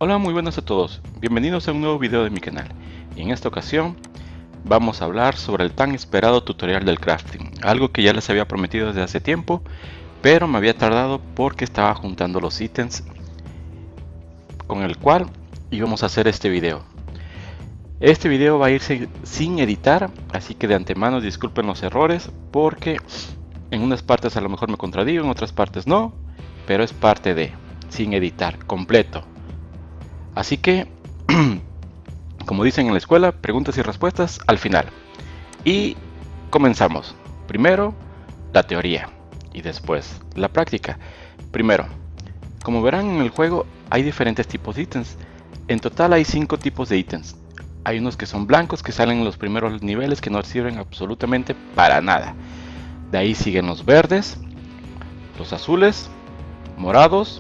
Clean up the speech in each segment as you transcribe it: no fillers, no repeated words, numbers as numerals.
Hola, muy buenas a todos, bienvenidos a un nuevo video de mi canal. Y en esta ocasión vamos a hablar sobre el tan esperado tutorial del crafting, algo que ya les había prometido desde hace tiempo, pero me había tardado porque estaba juntando los ítems con el cual íbamos a hacer este video. Este video va a irse sin editar, así que de antemano disculpen los errores porque en unas partes a lo mejor me contradigo, en otras partes no, pero es parte de sin editar, completo. Así que, como dicen en la escuela, preguntas y respuestas al final. Y comenzamos. Primero, la teoría y después la práctica. Primero, como verán en el juego hay diferentes tipos de ítems. En total hay 5 tipos de ítems. Hay unos que son blancos que salen en los primeros niveles que no sirven absolutamente para nada. De ahí siguen los verdes, los azules, morados,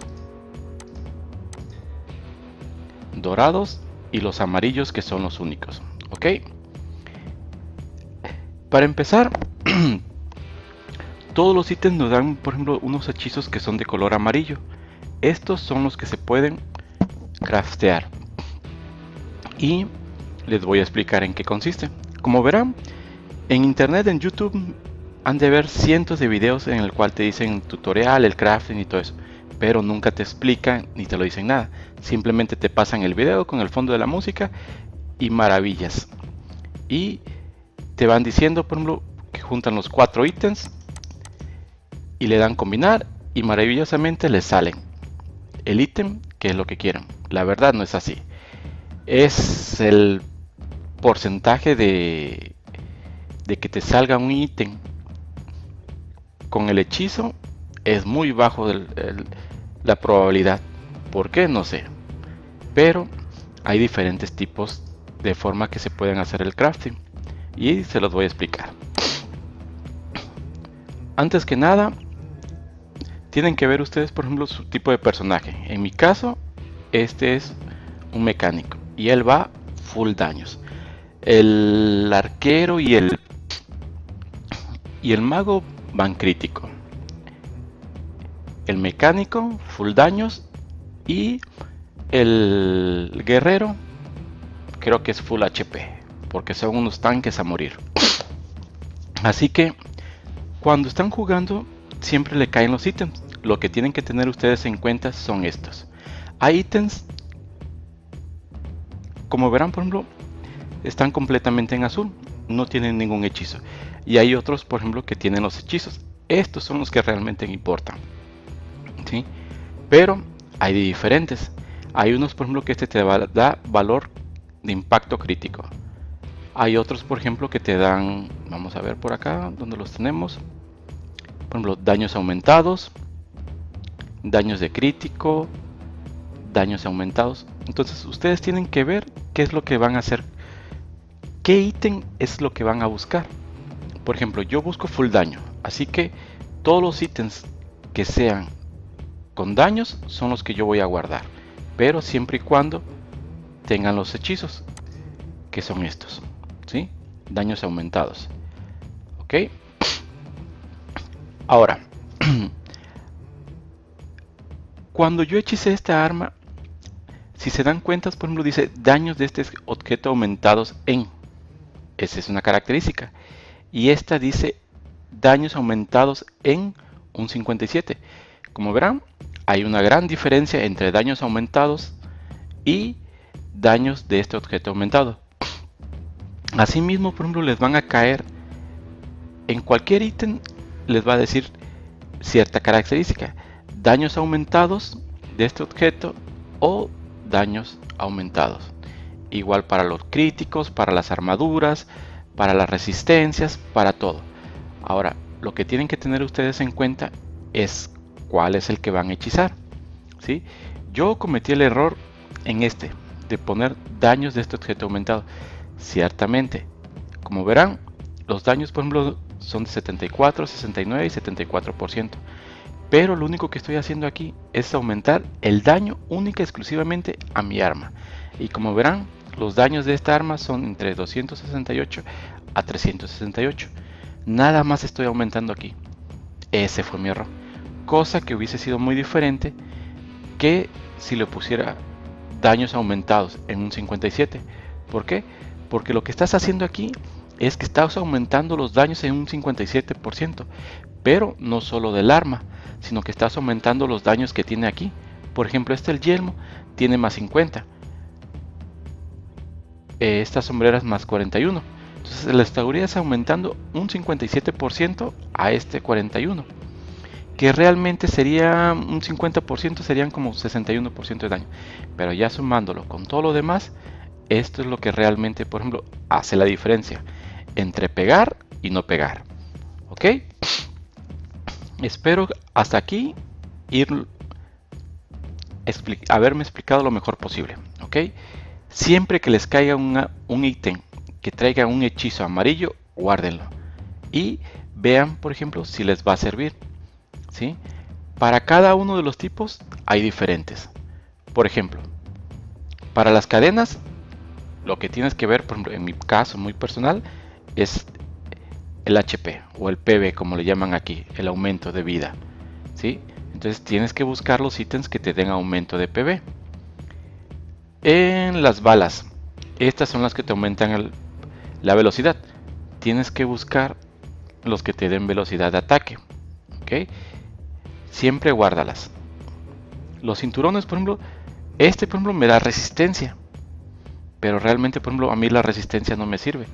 dorados y los amarillos, que son los únicos. Ok, para empezar, todos los ítems nos dan, por ejemplo, unos hechizos que son de color amarillo. Estos son los que se pueden craftear y les voy a explicar en qué consiste. Como verán, en internet, en YouTube, han de ver cientos de videos en el cual te dicen tutorial, el crafting y todo eso, pero nunca te explican ni te lo dicen nada. Simplemente te pasan el video con el fondo de la música y maravillas. Y te van diciendo, por ejemplo, que juntan los 4 ítems y le dan combinar y maravillosamente les salen el ítem que es lo que quieren. La verdad no es así. Es el porcentaje de que te salga un ítem con el hechizo es muy bajo la probabilidad. ¿Por qué? No sé. Pero hay diferentes tipos de forma que se pueden hacer el crafting y se los voy a explicar. Antes que nada, tienen que ver ustedes, por ejemplo, su tipo de personaje. En mi caso, este es un mecánico y él va full daños. El arquero y el mago van crítico. El mecánico full daños y el guerrero creo que es full HP, porque son unos tanques a morir. Así que cuando están jugando siempre le caen los ítems. Lo que tienen que tener ustedes en cuenta son estos. Hay ítems, como verán, por ejemplo, están completamente en azul, no tienen ningún hechizo. Y hay otros, por ejemplo, que tienen los hechizos. Estos son los que realmente importan, ¿sí? Pero hay diferentes. Hay unos, por ejemplo, que este te da valor de impacto crítico. Hay otros, por ejemplo, que te dan, vamos a ver por acá, donde los tenemos. Por ejemplo, daños aumentados, daños de crítico, daños aumentados. Entonces ustedes tienen que ver qué es lo que van a hacer, qué ítem es lo que van a buscar. Por ejemplo, yo busco full daño, así que todos los ítems que sean con daños son los que yo voy a guardar, pero siempre y cuando tengan los hechizos, que son estos, ¿sí? Daños aumentados. Ok, ahora cuando yo hechicé esta arma, si se dan cuenta, por ejemplo, dice daños de este objeto aumentados en. Esa es una característica. Y esta dice daños aumentados en un 57. Como verán, hay una gran diferencia entre daños aumentados y daños de este objeto aumentado. Asimismo, por ejemplo, les van a caer en cualquier ítem, les va a decir cierta característica. Daños aumentados de este objeto o daños aumentados. Igual para los críticos, para las armaduras, para las resistencias, para todo. Ahora, lo que tienen que tener ustedes en cuenta es cuál es el que van a hechizar, ¿sí? Yo cometí el error en este, de poner daños de este objeto aumentado. Ciertamente, como verán, los daños, por ejemplo, son de 74, 69 y 74%. Pero lo único que estoy haciendo aquí es aumentar el daño única y exclusivamente a mi arma. Y como verán, los daños de esta arma son entre 268 a 368. Nada más estoy aumentando aquí. Ese fue mi error. Cosa que hubiese sido muy diferente que si le pusiera daños aumentados en un 57. ¿Por qué? Porque lo que estás haciendo aquí es que estás aumentando los daños en un 57%, pero no solo del arma, sino que estás aumentando los daños que tiene aquí. Por ejemplo, el yelmo tiene más 50, estas sombreras más 41. Entonces la estarías aumentando un 57% a este 41, que realmente sería un 50%, serían como 61% de daño. Pero ya sumándolo con todo lo demás, esto es lo que realmente, por ejemplo, hace la diferencia entre pegar y no pegar. ¿Ok? Espero hasta aquí haberme explicado lo mejor posible. ¿Ok? Siempre que les caiga un ítem que traiga un hechizo amarillo, guárdenlo. Y vean, por ejemplo, si les va a servir. ¿Sí? Para cada uno de los tipos hay diferentes. Por ejemplo, para las cadenas, lo que tienes que ver, por ejemplo, en mi caso muy personal, es el HP o el PV, como le llaman aquí, el aumento de vida. ¿Sí? Entonces tienes que buscar los ítems que te den aumento de PV. En las balas, estas son las que te aumentan la velocidad. Tienes que buscar los que te den velocidad de ataque. ¿Ok? Siempre guárdalas. Los cinturones, por ejemplo, por ejemplo me da resistencia, pero realmente, por ejemplo, a mí la resistencia no me sirve.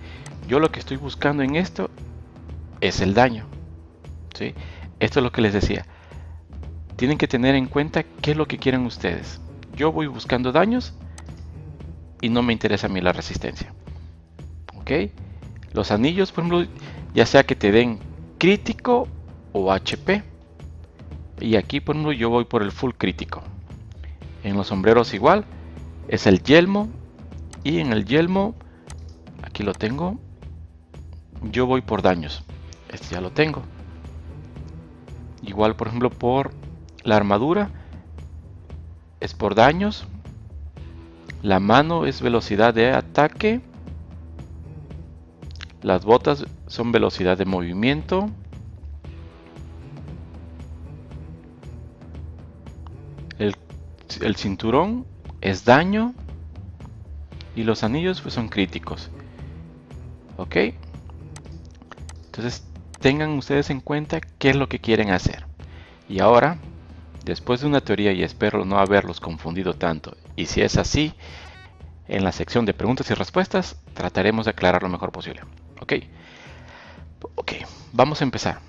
Yo lo que estoy buscando en esto es el daño. ¿Sí? Esto es lo que les decía. Tienen que tener en cuenta qué es lo que quieren ustedes. Yo voy buscando daños y no me interesa a mí la resistencia. ¿Ok? Los anillos, por ejemplo, ya sea que te den crítico o HP. Y aquí, por ejemplo, yo voy por el full crítico. En los sombreros igual, es el yelmo. Y en el yelmo, aquí lo tengo, yo voy por daños. Este ya lo tengo. Igual, por ejemplo, por la armadura, es por daños. La mano es velocidad de ataque. Las botas son velocidad de movimiento. El cinturón es daño. Y los anillos pues son críticos. ¿Ok? Entonces tengan ustedes en cuenta qué es lo que quieren hacer. Y ahora, después de una teoría, y espero no haberlos confundido tanto, y si es así, en la sección de preguntas y respuestas trataremos de aclarar lo mejor posible. ¿Ok? Ok, vamos a empezar.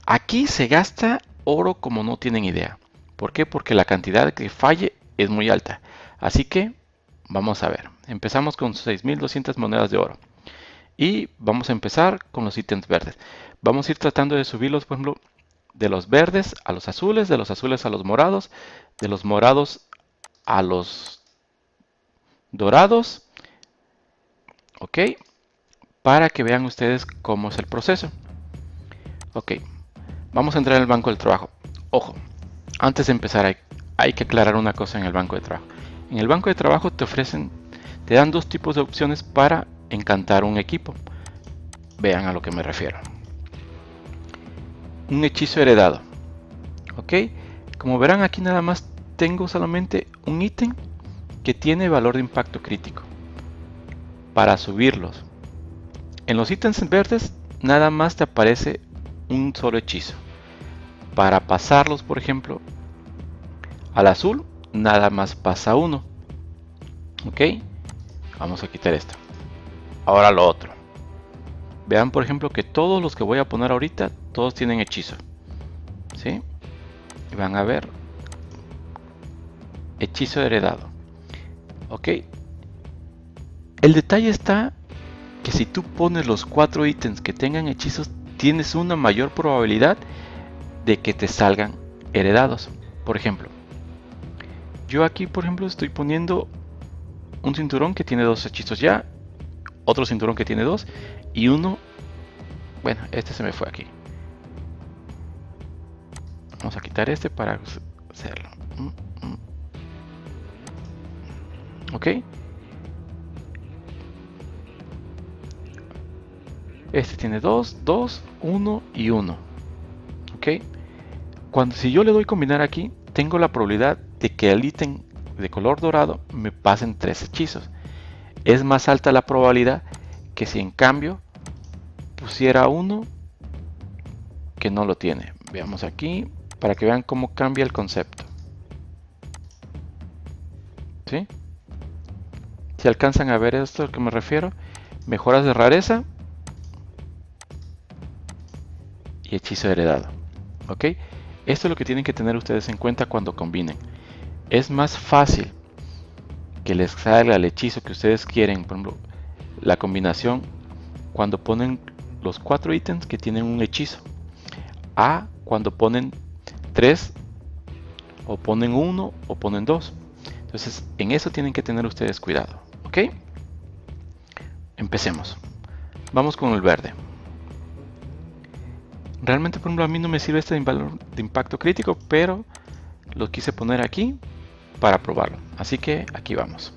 Aquí se gasta oro como no tienen idea. ¿Por qué? Porque la cantidad que falle es muy alta. Así que vamos a ver. Empezamos con 6.200 monedas de oro. Y vamos a empezar con los ítems verdes. Vamos a ir tratando de subirlos, por ejemplo, de los verdes a los azules, de los azules a los morados, de los morados a los dorados. ¿Ok? Para que vean ustedes cómo es el proceso. Ok, vamos a entrar en el banco del trabajo. Ojo, antes de empezar hay que aclarar una cosa en el banco de trabajo. En el banco de trabajo te dan dos tipos de opciones para encantar un equipo. Vean a lo que me refiero. Un hechizo heredado. Ok, como verán aquí nada más tengo solamente un ítem que tiene valor de impacto crítico. Para subirlos. En los ítems verdes nada más te aparece un solo hechizo. Para pasarlos, por ejemplo, al azul, nada más pasa uno. Ok, vamos a quitar esto. Ahora lo otro. Vean, por ejemplo, que todos los que voy a poner ahorita, todos tienen hechizo. ¿Sí? Y van a ver hechizo heredado. Ok. El detalle está que si tú pones los 4 ítems que tengan hechizos, tienes una mayor probabilidad de que te salgan heredados. Por ejemplo, yo aquí, por ejemplo, estoy poniendo un cinturón que tiene 2 hechizos ya, otro cinturón que tiene 2 y uno, bueno, este se me fue aquí. Vamos a quitar este para hacerlo. Ok. Este tiene 2, 2, 1 y 1. Ok. Si yo le doy combinar aquí, tengo la probabilidad de que el ítem de color dorado me pasen 3 hechizos. Es más alta la probabilidad que si en cambio pusiera uno que no lo tiene. Veamos aquí para que vean cómo cambia el concepto. ¿Sí? Si alcanzan a ver esto a lo que me refiero, mejoras de rareza y hechizo heredado. ¿Ok? Esto es lo que tienen que tener ustedes en cuenta cuando combinen. Es más fácil que les salga el hechizo que ustedes quieren, por ejemplo, la combinación cuando ponen los 4 ítems que tienen un hechizo, a cuando ponen 3 o ponen 1 o ponen 2. Entonces en eso tienen que tener ustedes cuidado. ¿Ok? Empecemos. Vamos con el verde. Realmente, por ejemplo, a mí no me sirve este valor de impacto crítico, pero lo quise poner aquí para probarlo. Así que aquí vamos.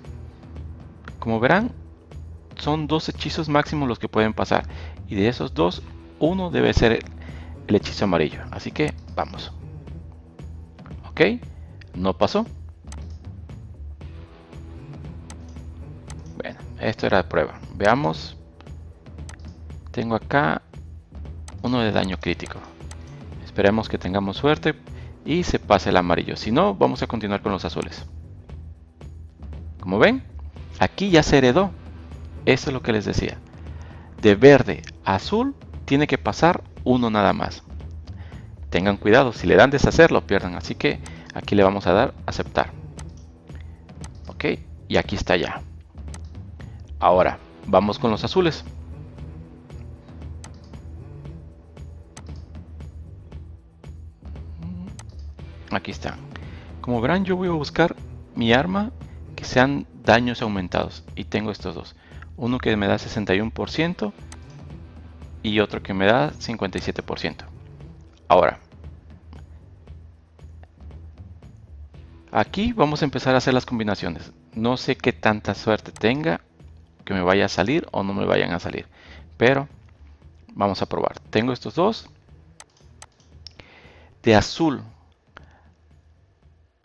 Como verán, son 2 hechizos máximos los que pueden pasar. Y de esos 2, uno debe ser el hechizo amarillo. Así que vamos. Ok, no pasó. Bueno, esto era de prueba. Veamos. Tengo acá uno de daño crítico. Esperemos que tengamos suerte y se pase el amarillo. Si no, vamos a continuar con los azules. Como ven, aquí ya se heredó. Esto es lo que les decía. De verde a azul tiene que pasar uno nada más. Tengan cuidado, si le dan deshacer lo pierden. Así que aquí le vamos a dar aceptar. Ok, y aquí está ya. Ahora, vamos con los azules. Aquí están. Como verán, yo voy a buscar mi arma que sean daños aumentados. Y tengo estos dos. Uno que me da 61% y otro que me da 57%. Ahora, aquí vamos a empezar a hacer las combinaciones. No sé qué tanta suerte tenga que me vaya a salir o no me vayan a salir. Pero vamos a probar. Tengo estos dos. De azul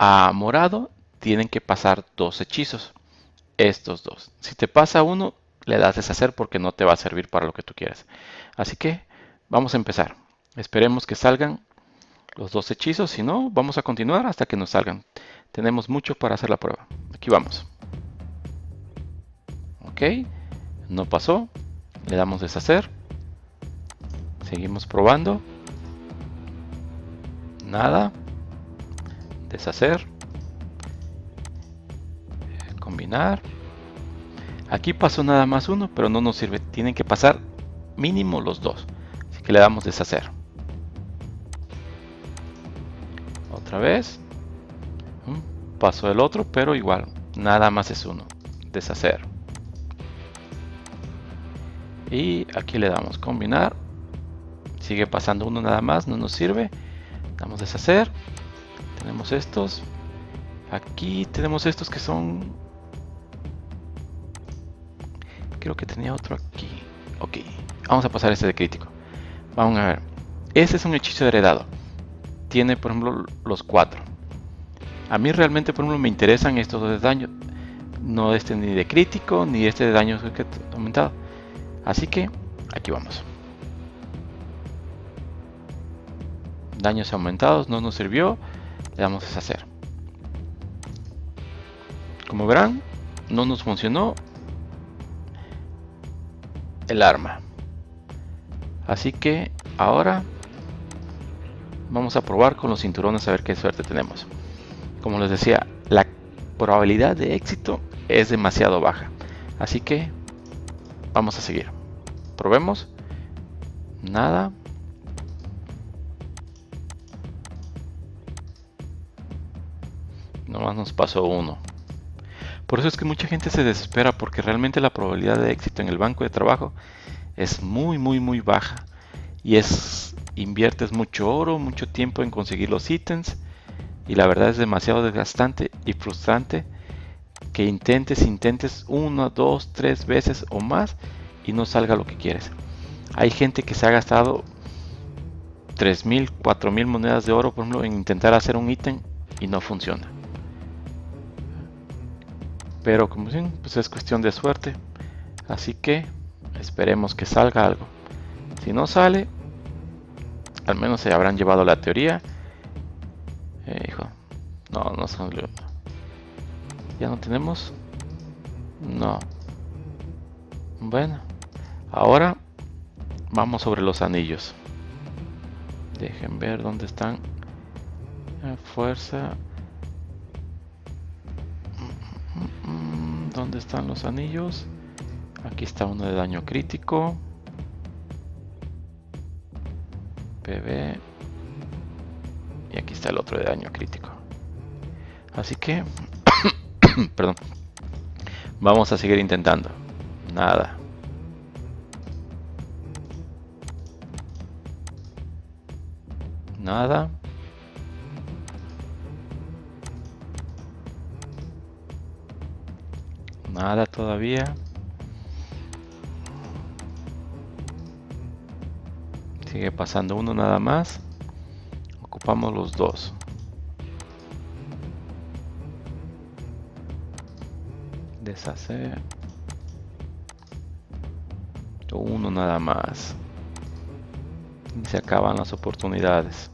a morado tienen que pasar 2 hechizos. Estos dos. Si te pasa uno, le das deshacer porque no te va a servir para lo que tú quieras. Así que vamos a empezar. Esperemos que salgan los 2 hechizos. Si no, vamos a continuar hasta que nos salgan. Tenemos mucho para hacer la prueba. Aquí vamos. Ok. No pasó. Le damos deshacer. Seguimos probando. Nada. Deshacer. Combinar. Aquí pasó nada más uno, pero no nos sirve. Tienen que pasar mínimo los dos. Así que le damos deshacer. Otra vez. Pasó el otro, pero igual. Nada más es uno. Deshacer. Y aquí le damos combinar. Sigue pasando uno nada más, no nos sirve. Damos deshacer. Tenemos estos. Aquí tenemos estos que son... Creo que tenía otro aquí. Ok, vamos a pasar este de crítico. Vamos a ver. Este es un hechizo heredado. Tiene, por ejemplo, los 4. A mí realmente, por ejemplo, me interesan estos dos de daño. No este ni de crítico, ni este de daño aumentado. Así que, aquí vamos. Daños aumentados, no nos sirvió. Le damos a deshacer. Como verán, no nos funcionó el arma. Así que ahora vamos a probar con los cinturones a ver qué suerte tenemos. Como les decía, la probabilidad de éxito es demasiado baja. Así que vamos a seguir. Probemos. Nada. Nomás nos pasó uno. Por eso es que mucha gente se desespera porque realmente la probabilidad de éxito en el banco de trabajo es muy baja. Y inviertes mucho oro, mucho tiempo en conseguir los ítems. Y la verdad es demasiado desgastante y frustrante que intentes 1, 2, 3 veces o más y no salga lo que quieres. Hay gente que se ha gastado 3.000, 4.000 monedas de oro, por ejemplo, en intentar hacer un ítem y no funciona. Pero como dicen, pues es cuestión de suerte. Así que esperemos que salga algo. Si no sale, al menos se habrán llevado la teoría. Hijo, no salió. ¿Ya no tenemos? No. Bueno, ahora vamos sobre los anillos. Dejen ver dónde están. Fuerza. ¿Dónde están los anillos? Aquí está uno de daño crítico. PB. Y aquí está el otro de daño crítico. Así que, perdón, vamos a seguir intentando. Nada. Nada. Nada todavía. Sigue pasando uno nada más. Ocupamos los dos. Deshacer. Uno nada más. Y se acaban las oportunidades.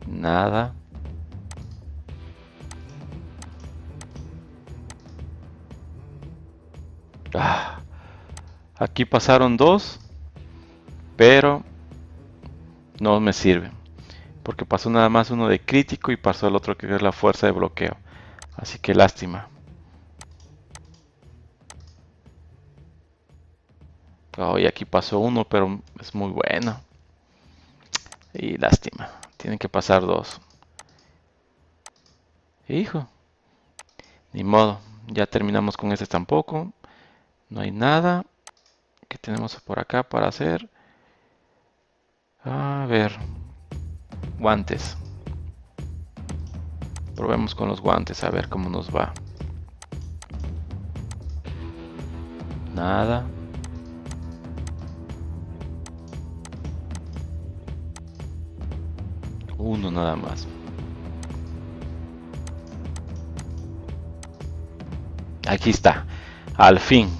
Nada. Aquí pasaron dos, pero no me sirve. Porque pasó nada más uno de crítico y pasó el otro que es la fuerza de bloqueo. Así que lástima. Oh, y aquí pasó uno, pero es muy bueno. Y lástima. Tienen que pasar dos. Hijo. Ni modo. Ya terminamos con este tampoco. No hay nada. ¿Qué tenemos por acá para hacer? A ver. Guantes. Probemos con los guantes a ver cómo nos va. Nada. Uno nada más. Aquí está. Al fin.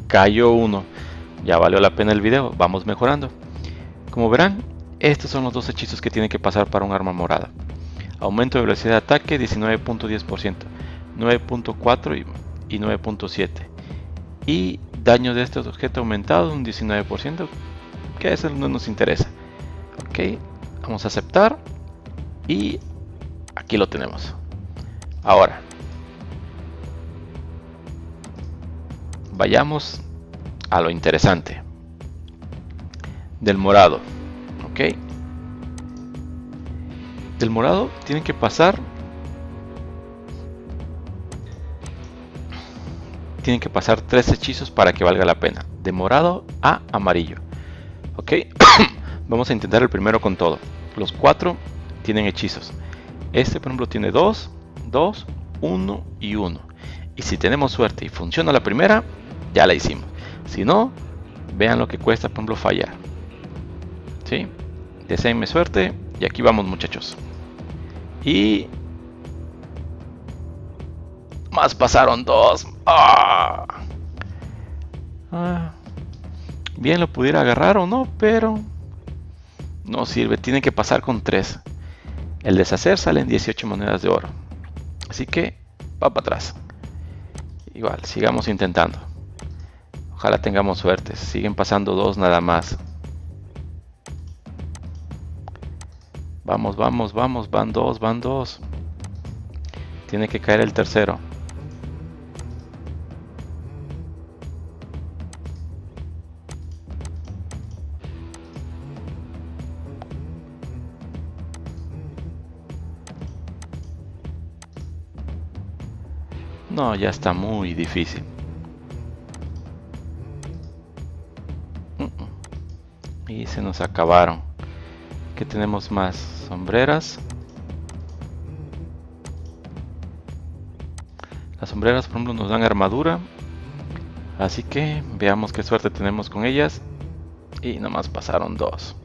Cayó uno. Ya valió la pena el video. Vamos mejorando. Como verán, estos son los dos hechizos que tienen que pasar para un arma morada. Aumento de velocidad de ataque 19.10%, 9.4 y 9.7. Y daño de este objeto aumentado un 19%, que eso no nos interesa. Ok, vamos a aceptar. Y aquí lo tenemos. Ahora, vayamos a lo interesante. Del morado. Ok. Del morado tienen que pasar. Tienen que pasar 3 hechizos para que valga la pena. De morado a amarillo. Ok. Vamos a intentar el primero con todo. Los 4 tienen hechizos. Este por ejemplo tiene 2, 2, 1 y 1. Y si tenemos suerte y funciona la primera, ya la hicimos. Si no, vean lo que cuesta por ejemplo fallar. ¿Sí? Deseenme suerte. Y aquí vamos muchachos. Y... más pasaron 2. Bien lo pudiera agarrar o no, pero... no sirve. Tiene que pasar con 3. El deshacer salen 18 monedas de oro. Así que va para atrás. Igual, sigamos intentando. Ojalá tengamos suerte. Siguen pasando 2 nada más. Vamos, vamos, vamos. Van 2, van 2. Tiene que caer el tercero. No, ya está muy difícil. Y se nos acabaron. ¿Qué tenemos más? Sombreras. Las sombreras, por ejemplo, nos dan armadura. Así que veamos qué suerte tenemos con ellas. Y nomás pasaron 2.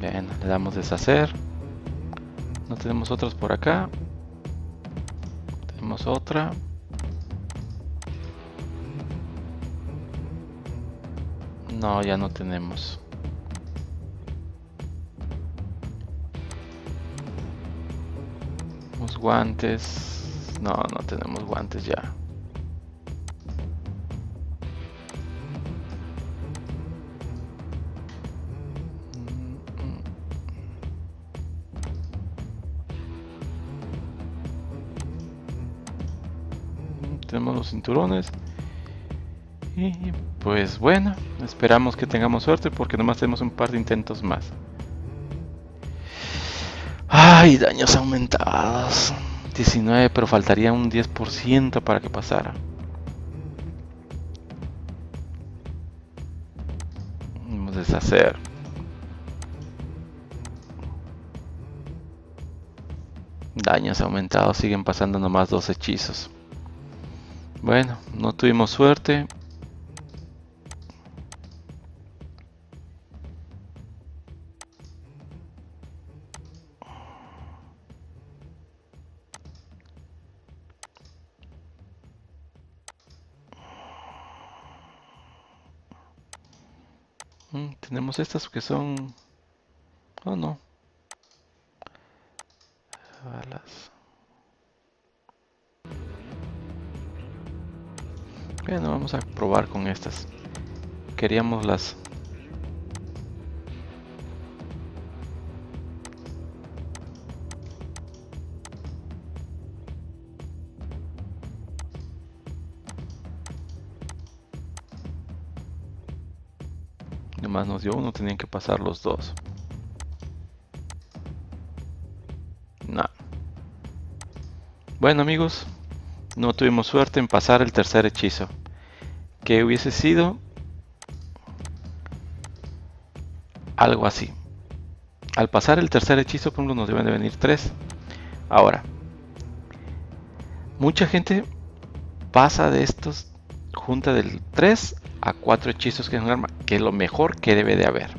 Bien, le damos deshacer. No tenemos otros por acá. Tenemos otra. No, ya no tenemos. Los guantes. No, no tenemos guantes ya. Tenemos los cinturones. Y pues bueno, esperamos que tengamos suerte porque nomás tenemos un par de intentos más. Ay, daños aumentados. 19, pero faltaría un 10% para que pasara. Vamos a deshacer. Daños aumentados, siguen pasando nomás 2 hechizos. Bueno, no tuvimos suerte. Tenemos estas que son... Oh, no. Balas. Bueno, vamos a probar con estas. Queríamos las... Nomás nos dio uno, tenían que pasar los dos. No. Bueno amigos, no tuvimos suerte en pasar el tercer hechizo. Que hubiese sido algo así. Al pasar el tercer hechizo, por ejemplo, nos deben de venir 3. Ahora, mucha gente pasa de estos, junta del 3 a 4 hechizos que es un arma, que es lo mejor que debe de haber.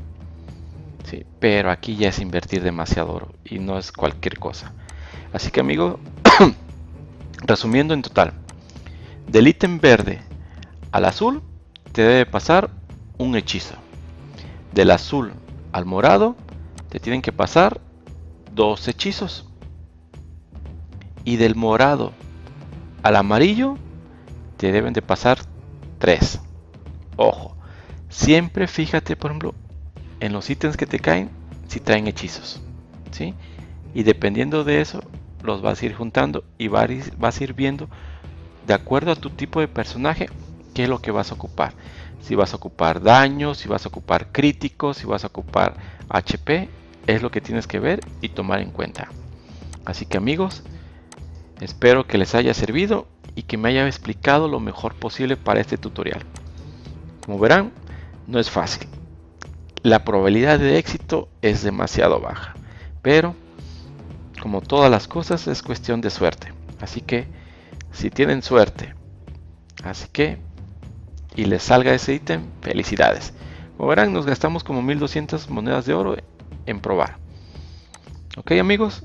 Sí, pero aquí ya es invertir demasiado oro y no es cualquier cosa. Así que amigo, resumiendo en total, del ítem verde al azul te debe pasar un hechizo. Del azul al morado te tienen que pasar 2 hechizos. Y del morado al amarillo te deben de pasar 3. Ojo, siempre fíjate, por ejemplo, en los ítems que te caen, si traen hechizos, ¿sí? Y dependiendo de eso, los vas a ir juntando y vas a ir viendo, de acuerdo a tu tipo de personaje, qué es lo que vas a ocupar. Si vas a ocupar daño, si vas a ocupar críticos, si vas a ocupar HP, es lo que tienes que ver y tomar en cuenta. Así que amigos, espero que les haya servido y que me haya explicado lo mejor posible para este tutorial. Como verán, no es fácil. La probabilidad de éxito es demasiado baja, pero como todas las cosas es cuestión de suerte. Así que si tienen suerte, y les salga ese ítem, felicidades. Como verán, nos gastamos como 1200 monedas de oro en probar. Ok amigos,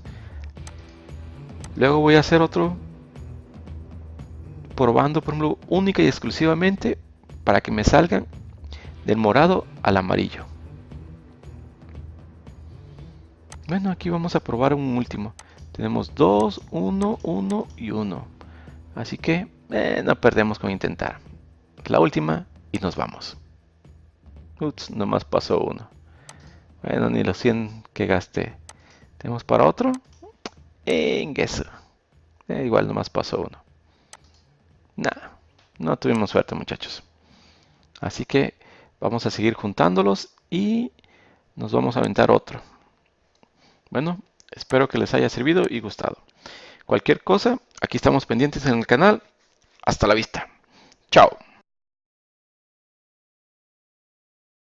luego voy a hacer otro probando, por ejemplo, única y exclusivamente para que me salgan del morado al amarillo. Bueno, aquí vamos a probar un último. Tenemos 2, 1, 1 y 1. Así que no perdemos con intentar. La última y nos vamos. Ups, nomás pasó uno. Bueno, ni los 100 que gasté. ¿Tenemos para otro? En eso. Igual nomás pasó uno. Nah, no tuvimos suerte muchachos. Así que vamos a seguir juntándolos y nos vamos a aventar otro. Bueno, espero que les haya servido y gustado. Cualquier cosa, aquí estamos pendientes en el canal. Hasta la vista. Chao.